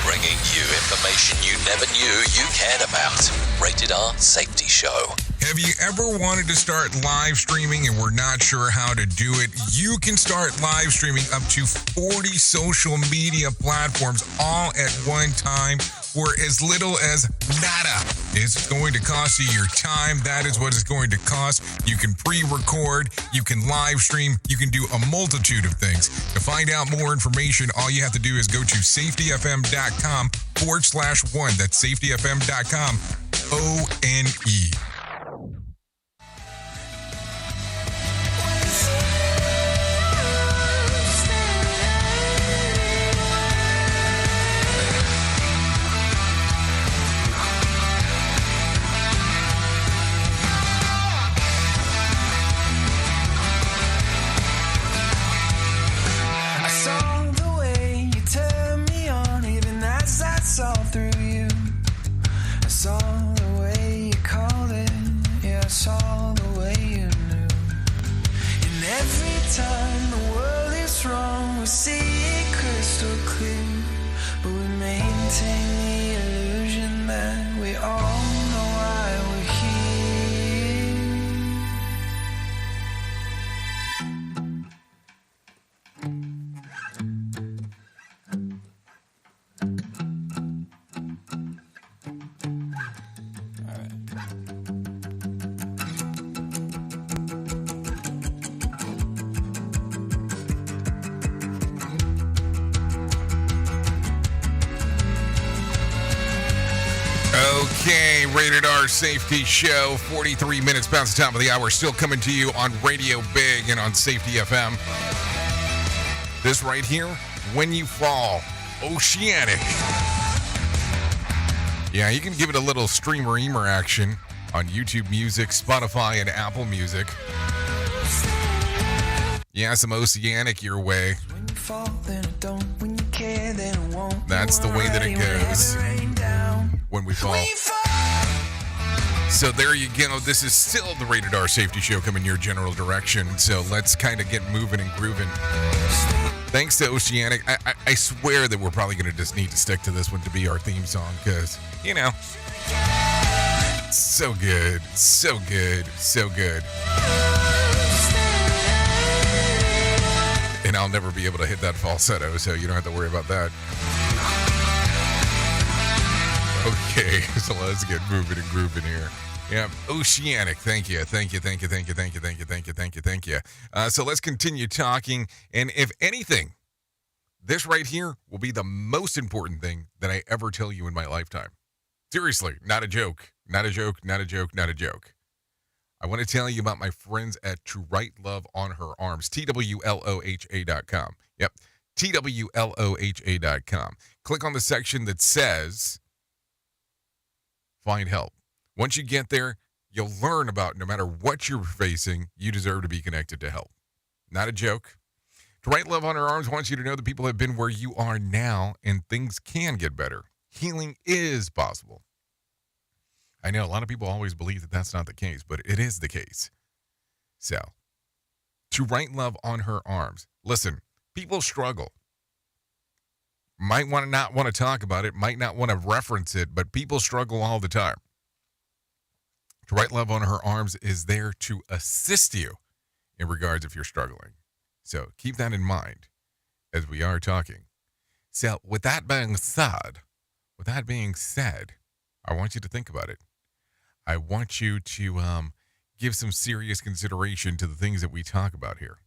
Bringing you information you never knew you cared about. Rated R Safety Show. Have you ever wanted to start live streaming and were not sure how to do it? You can start live streaming up to 40 social media platforms all at one time for as little as nada. It's going to cost you your time. That is what it's going to cost. You can pre-record, you can live stream, you can do a multitude of things. To find out more information, all you have to do is go to safetyfm.com/one. That's safetyfm.com, ONE. Saw through you. I saw the way you called it. Yeah, I saw the way you knew. And every time the world is wrong, we see it crystal clear. But we maintain the illusion that we all know why we're Okay, Rated R Safety Show, 43 minutes past the top of the hour, still coming to you on Radio Big and on Safety FM. This right here, When You Fall, Oceanic. Yeah, you can give it a little streamer-eamer action on YouTube Music, Spotify, and Apple Music. Yeah, some Oceanic your way. That's the way that it goes. When we fall. So there you go. This is still the Rated R Safety Show coming your general direction. So let's kind of get moving and grooving. Thanks to Oceanic. I swear that we're probably going to just need to stick to this one to be our theme song because, you know, so good, so good, so good. And I'll never be able to hit that falsetto, so you don't have to worry about that. Okay. Okay, so let's get moving and grooving here. Yeah, Oceanic, thank you. So let's continue talking. And if anything, this right here will be the most important thing that I ever tell you in my lifetime. Seriously, not a joke. Not a joke. I want to tell you about my friends at To Write Love on Her Arms, TWLOHA.com. Yep, TWLOHA.com. Click on the section that says Find Help. Once you get there, you'll learn about no matter what you're facing, you deserve to be connected to help. Not a joke. To Write Love on Her Arms wants you to know that people have been where you are now and things can get better. Healing is possible. I know a lot of people always believe that that's not the case, but it is the case. So, To Write Love on Her Arms. Listen, people struggle. Might not want to talk about it, might not want to reference it, but people struggle all the time. To Write Love on Her Arms is there to assist you in regards if you're struggling. So keep that in mind as we are talking. So with that being said, I want you to think about it. I want you to give some serious consideration to the things that we talk about here.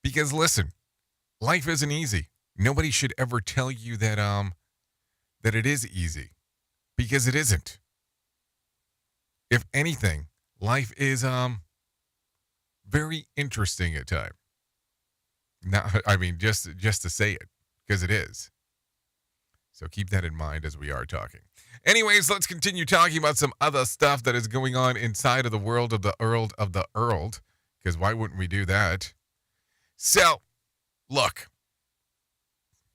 Because listen, life isn't easy. Nobody should ever tell you that that it is easy, because it isn't. If anything, life is very interesting at times. Not, I mean, just to say it, because it is. So keep that in mind as we are talking. Anyways, let's continue talking about some other stuff that is going on inside of the world of the Earl, because why wouldn't we do that? So, look.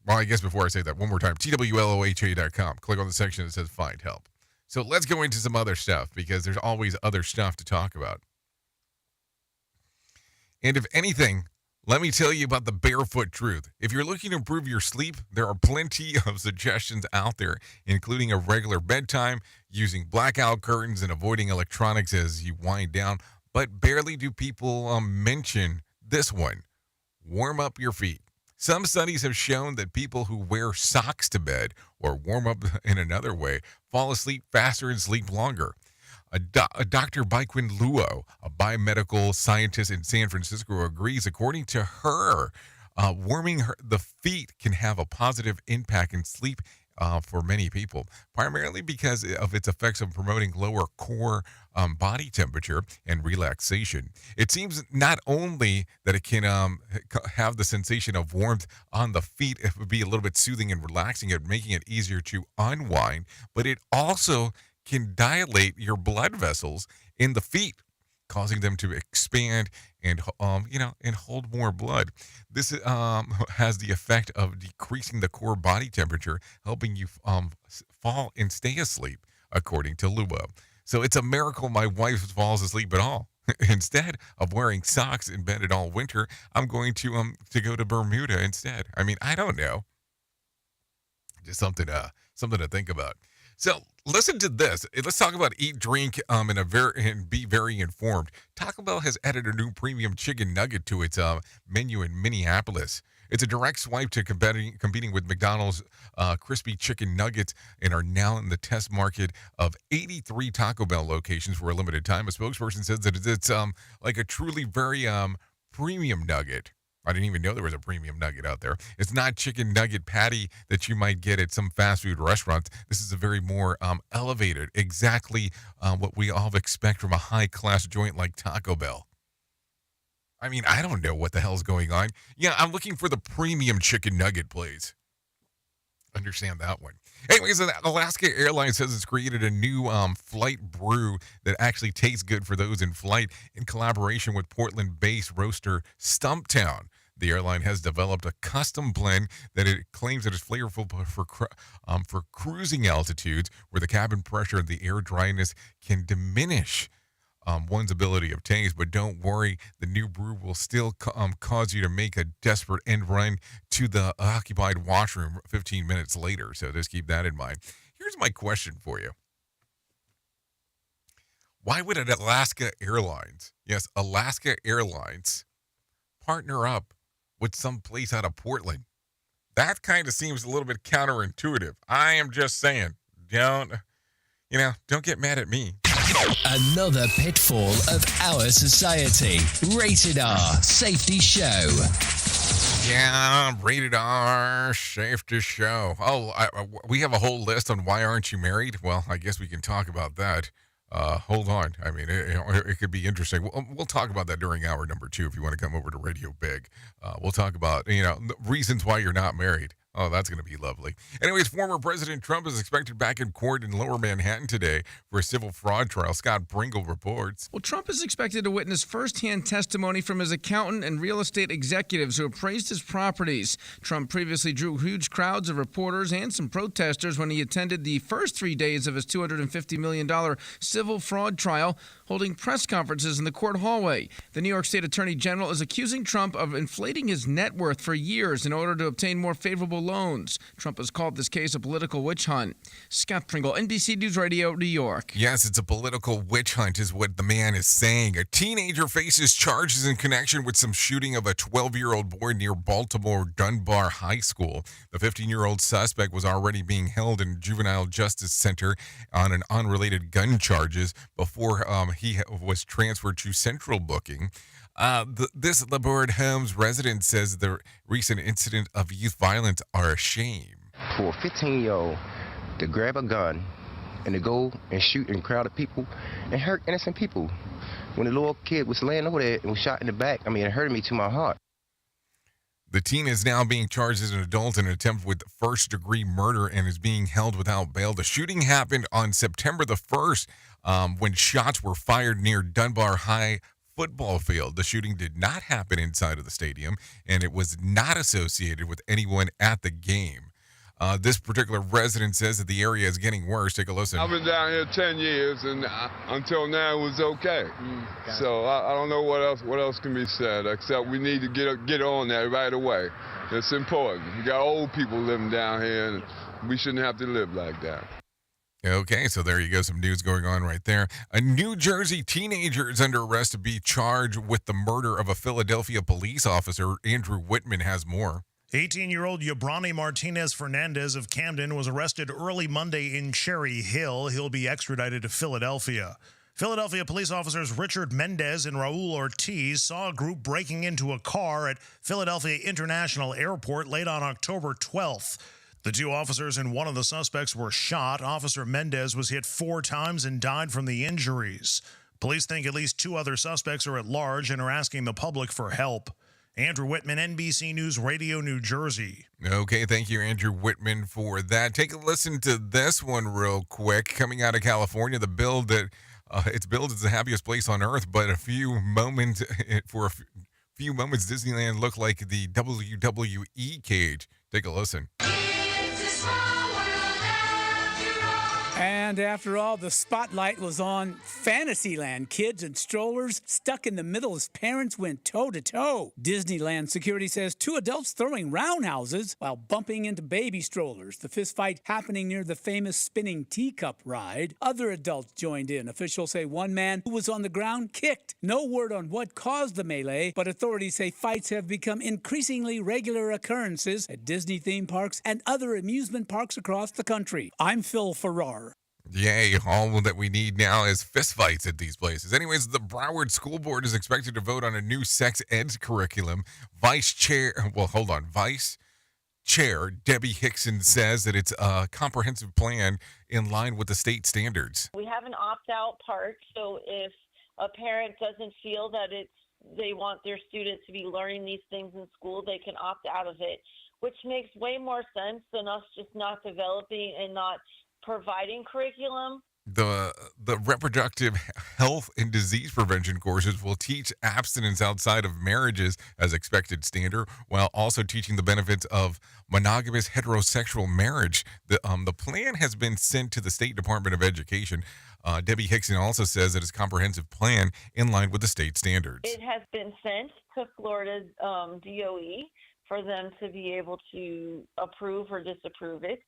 Well, I guess before I say that, one more time, TWLOHA.com. Click on the section that says Find Help. So let's go into some other stuff, because there's always other stuff to talk about. And if anything, let me tell you about the barefoot truth. If you're looking to improve your sleep, there are plenty of suggestions out there, including a regular bedtime, using blackout curtains, and avoiding electronics as you wind down. But barely do people mention this one. Warm up your feet. Some studies have shown that people who wear socks to bed, or warm up in another way, fall asleep faster and sleep longer. Dr. Baikwin Luo, a biomedical scientist in San Francisco, agrees. According to her, warming the feet can have a positive impact in sleep for many people, primarily because of its effects of promoting lower core body temperature and relaxation. It seems not only that it can have the sensation of warmth on the feet, it would be a little bit soothing and relaxing, it making it easier to unwind, but it also can dilate your blood vessels in the feet, causing them to expand and and hold more blood. This has the effect of decreasing the core body temperature, helping you fall and stay asleep, according to Lubo. So it's a miracle my wife falls asleep at all. Instead of wearing socks in bed all winter, I'm going to go to Bermuda instead. I mean, I don't know. Just something to think about. So listen to this. Let's talk about eat, drink, and be very informed. Taco Bell has added a new premium chicken nugget to its menu in Minneapolis. It's a direct swipe to competing with McDonald's crispy chicken nuggets, and are now in the test market of 83 Taco Bell locations for a limited time. A spokesperson says that it's like a truly very premium nugget. I didn't even know there was a premium nugget out there. It's not chicken nugget patty that you might get at some fast food restaurants. This is a very more elevated, exactly what we all expect from a high-class joint like Taco Bell. I mean, I don't know what the hell's going on. Yeah, I'm looking for the premium chicken nugget, please. Understand that one. Anyways, Alaska Airlines says it's created a new flight brew that actually tastes good for those in flight in collaboration with Portland-based roaster Stumptown. The airline has developed a custom blend that it claims that is flavorful for cruising altitudes where the cabin pressure and the air dryness can diminish one's ability of taste. But don't worry, the new brew will still cause you to make a desperate end run to the occupied washroom 15 minutes later. So just keep that in mind. Here's my question for you. Why would an Alaska Airlines, yes, Alaska Airlines, partner up with some place out of Portland? That kind of seems a little bit counterintuitive. I am just saying. don't get mad at me. Another pitfall of our society. Rated R Safety Show. Yeah, Rated R Safety Show. Oh, we have a whole list on why aren't you married? Well, I guess we can talk about that. Hold on. I mean, it could be interesting. We'll talk about that during hour number 2 if you want to come over to Radio Big. We'll talk about, the reasons why you're not married. Oh, that's going to be lovely. Anyways, former President Trump is expected back in court in Lower Manhattan today for a civil fraud trial. Scott Bringle reports. Well, Trump is expected to witness firsthand testimony from his accountant and real estate executives who appraised his properties. Trump previously drew huge crowds of reporters and some protesters when he attended the first 3 days of his $250 million civil fraud trial, holding press conferences in the court hallway. The New York State Attorney General is accusing Trump of inflating his net worth for years in order to obtain more favorable loans. Trump has called this case a political witch hunt. Scott Pringle, NBC News Radio, New York. Yes, it's a political witch hunt is what the man is saying. A teenager faces charges in connection with some shooting of a 12-year-old boy near Baltimore Dunbar High School. The 15-year-old suspect was already being held in Juvenile Justice Center on an unrelated gun charges before he was transferred to central booking. This Laborde Homes resident says the recent incident of youth violence are a shame. For a 15-year-old to grab a gun and to go and shoot in crowded people and hurt innocent people. When the little kid was laying over there and was shot in the back, it hurted me to my heart. The teen is now being charged as an adult in an attempt with first-degree murder and is being held without bail. The shooting happened on September the 1st when shots were fired near Dunbar High football field. The shooting did not happen inside of the stadium, and it was not associated with anyone at the game. This particular resident says that the area is getting worse. Take a listen. I've been down here 10 years, and until now it was okay. So I don't know what else can be said, except we need to get on that right away. It's important. We got old people living down here, and we shouldn't have to live like that. Okay, so there you go. Some news going on right there. A New Jersey teenager is under arrest to be charged with the murder of a Philadelphia police officer. Andrew Whitman has more. 18-year-old Yabrani Martinez Fernandez of Camden was arrested early Monday in Cherry Hill. He'll be extradited to Philadelphia. Philadelphia police officers Richard Mendez and Raul Ortiz saw a group breaking into a car at Philadelphia International Airport late on October 12th. The two officers and one of the suspects were shot. Officer Mendez was hit 4 times and died from the injuries. Police think at least 2 other suspects are at large and are asking the public for help. Andrew Whitman, NBC News Radio, New Jersey. Okay, thank you, Andrew Whitman, for that. Take a listen to this one real quick. Coming out of California, the bill that it's billed as the happiest place on earth, but for a few moments, Disneyland looked like the WWE cage. Take a listen. And after all, the spotlight was on Fantasyland. Kids and strollers stuck in the middle as parents went toe-to-toe. Disneyland security says 2 adults throwing roundhouses while bumping into baby strollers. The fistfight happening near the famous spinning teacup ride. Other adults joined in. Officials say one man who was on the ground kicked. No word on what caused the melee, but authorities say fights have become increasingly regular occurrences at Disney theme parks and other amusement parks across the country. I'm Phil Farrar. Yay, all that we need now is fistfights at these places. Anyways, the Broward School Board is expected to vote on a new sex ed curriculum. Vice Chair Debbie Hickson says that it's a comprehensive plan in line with the state standards. We have an opt-out part, so if a parent doesn't feel that they want their student to be learning these things in school, they can opt out of it, which makes way more sense than us just not developing and not providing curriculum. The reproductive health and disease prevention courses will teach abstinence outside of marriages as expected standard, while also teaching the benefits of monogamous heterosexual marriage. The plan has been sent to the State Department of Education. Debbie Hickson also says that it's a comprehensive plan in line with the state standards. It has been sent to Florida DOE for them to be able to approve or disapprove it.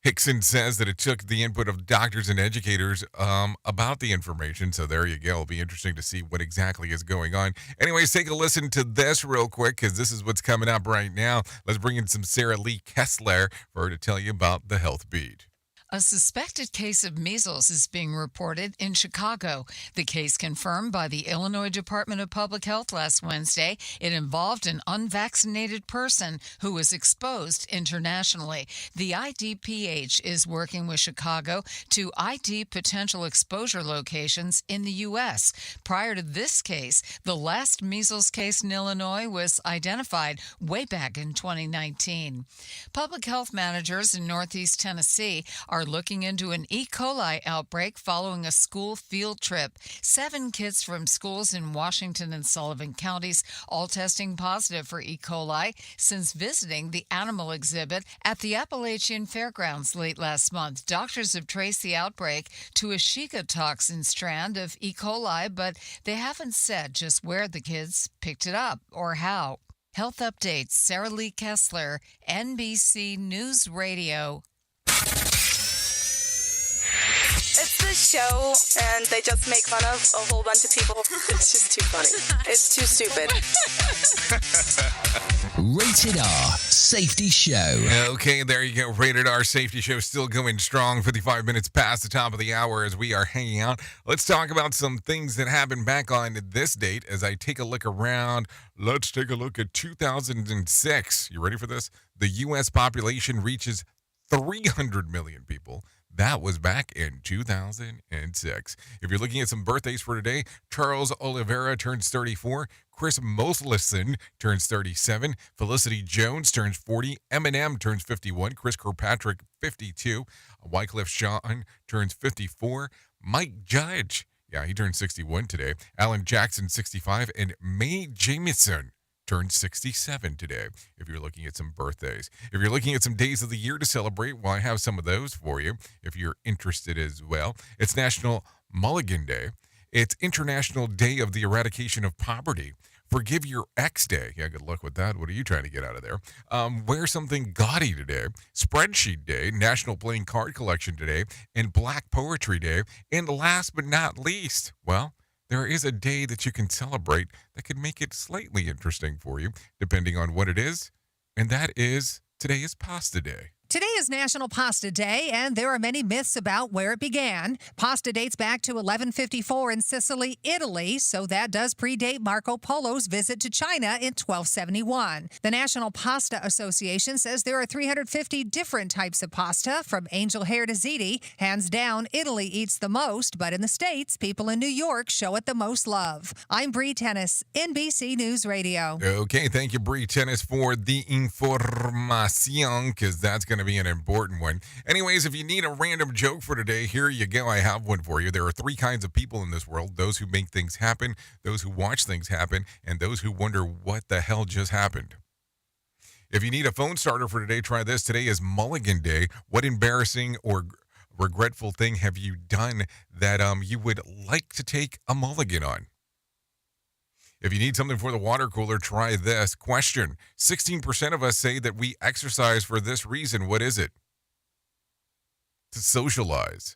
Hickson says that it took the input of doctors and educators about the information. So there you go. It'll be interesting to see what exactly is going on. Anyways, take a listen to this real quick because this is what's coming up right now. Let's bring in some Sarah Lee Kessler for her to tell you about the health beat. A suspected case of measles is being reported in Chicago. The case confirmed by the Illinois Department of Public Health last Wednesday. It involved an unvaccinated person who was exposed internationally. The IDPH is working with Chicago to ID potential exposure locations in the U.S. Prior to this case, the last measles case in Illinois was identified way back in 2019. Public health managers in Northeast Tennessee are looking into an E. coli outbreak following a school field trip. 7 kids from schools in Washington and Sullivan counties all testing positive for E. coli since visiting the animal exhibit at the Appalachian Fairgrounds late last month. Doctors have traced the outbreak to a Shiga toxin strand of E. coli, but they haven't said just where the kids picked it up or how. Health updates, Sarah Lee Kessler, NBC News Radio. It's this show, and they just make fun of a whole bunch of people. It's just too funny. It's too stupid. Rated R Safety Show. Okay, there you go. Rated R Safety Show still going strong. 55 minutes past the top of the hour as we are hanging out. Let's talk about some things that happened back on this date as I take a look around. Let's take a look at 2006. You ready for this? The U.S. population reaches 300 million people. That was back in 2006. If you're looking at some birthdays for today, Charles Oliveira turns 34. Chris Moslison turns 37. Felicity Jones turns 40. Eminem turns 51. Chris Kirkpatrick, 52. Wycliffe Jean turns 54. Mike Judge, he turned 61 today. Alan Jackson, 65. And Mae Jemison turned 67 today, if you're looking at some birthdays. If you're looking at some days of the year to celebrate, well, I have some of those for you, if you're interested as well. It's National Mulligan Day. It's International Day of the Eradication of Poverty. Forgive Your Ex Day. Yeah, good luck with that. What are you trying to get out of there? Wear Something Gaudy today. Spreadsheet Day. National Playing Card Collection today. And Black Poetry Day. And last but not least, well, there is a day that you can celebrate that could make it slightly interesting for you, depending on what it is, and that is today is Pasta Day. Today is National Pasta Day, and there are many myths about where it began. Pasta dates back to 1154 in Sicily, Italy, so that does predate Marco Polo's visit to China in 1271. The National Pasta Association says there are 350 different types of pasta, from angel hair to ziti. Hands down, Italy eats the most, but in the States, people in New York show it the most love. I'm Bree Tennis, NBC News Radio. Okay, thank you, Bree Tennis, for the información, because that's going to be an important one. Anyways, if you need a random joke for today, here you go. I have one for you. There are 3 kinds of people in this world: those who make things happen, those who watch things happen, and those who wonder what the hell just happened. If you need a phone starter for today, try this. Today is Mulligan Day. What embarrassing or regretful thing have you done that you would like to take a mulligan on? If you need something for the water cooler, try this. Question: 16% of us say that we exercise for this reason. What is it? To socialize.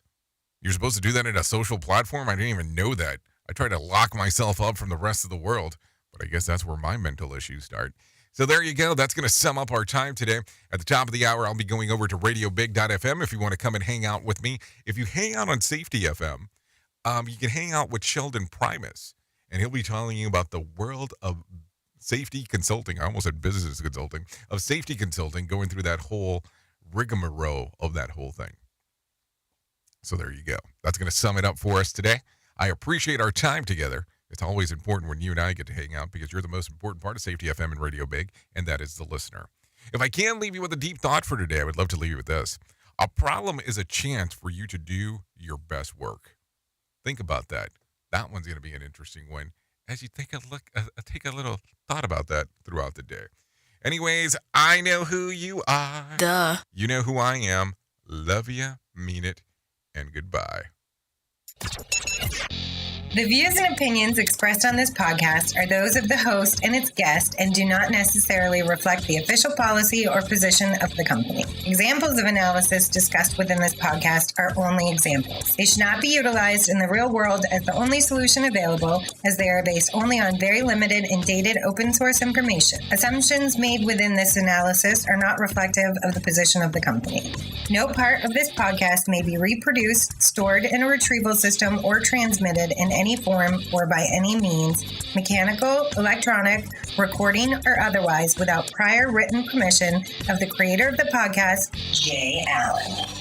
You're supposed to do that in a social platform? I didn't even know that. I try to lock myself up from the rest of the world, but I guess that's where my mental issues start. So there you go. That's going to sum up our time today. At the top of the hour, I'll be going over to radiobig.fm if you want to come and hang out with me. If you hang out on Safety FM, you can hang out with Sheldon Primus, and he'll be telling you about the world of safety consulting. I almost said business consulting, of safety consulting, going through that whole rigmarole of that whole thing. So there you go. That's going to sum it up for us today. I appreciate our time together. It's always important when you and I get to hang out, because you're the most important part of Safety FM and Radio Big, and that is the listener. If I can leave you with a deep thought for today, I would love to leave you with this. A problem is a chance for you to do your best work. Think about that. That one's going to be an interesting one as you take a little thought about that throughout the day. Anyways, I know who you are. Duh. You know who I am. Love ya, mean it, and goodbye. The views and opinions expressed on this podcast are those of the host and its guest and do not necessarily reflect the official policy or position of the company. Examples of analysis discussed within this podcast are only examples. They should not be utilized in the real world as the only solution available, as they are based only on very limited and dated open source information. Assumptions made within this analysis are not reflective of the position of the company. No part of this podcast may be reproduced, stored in a retrieval system, or transmitted in any form or by any means, mechanical, electronic, recording, or otherwise, without prior written permission of the creator of the podcast, Jay Allen.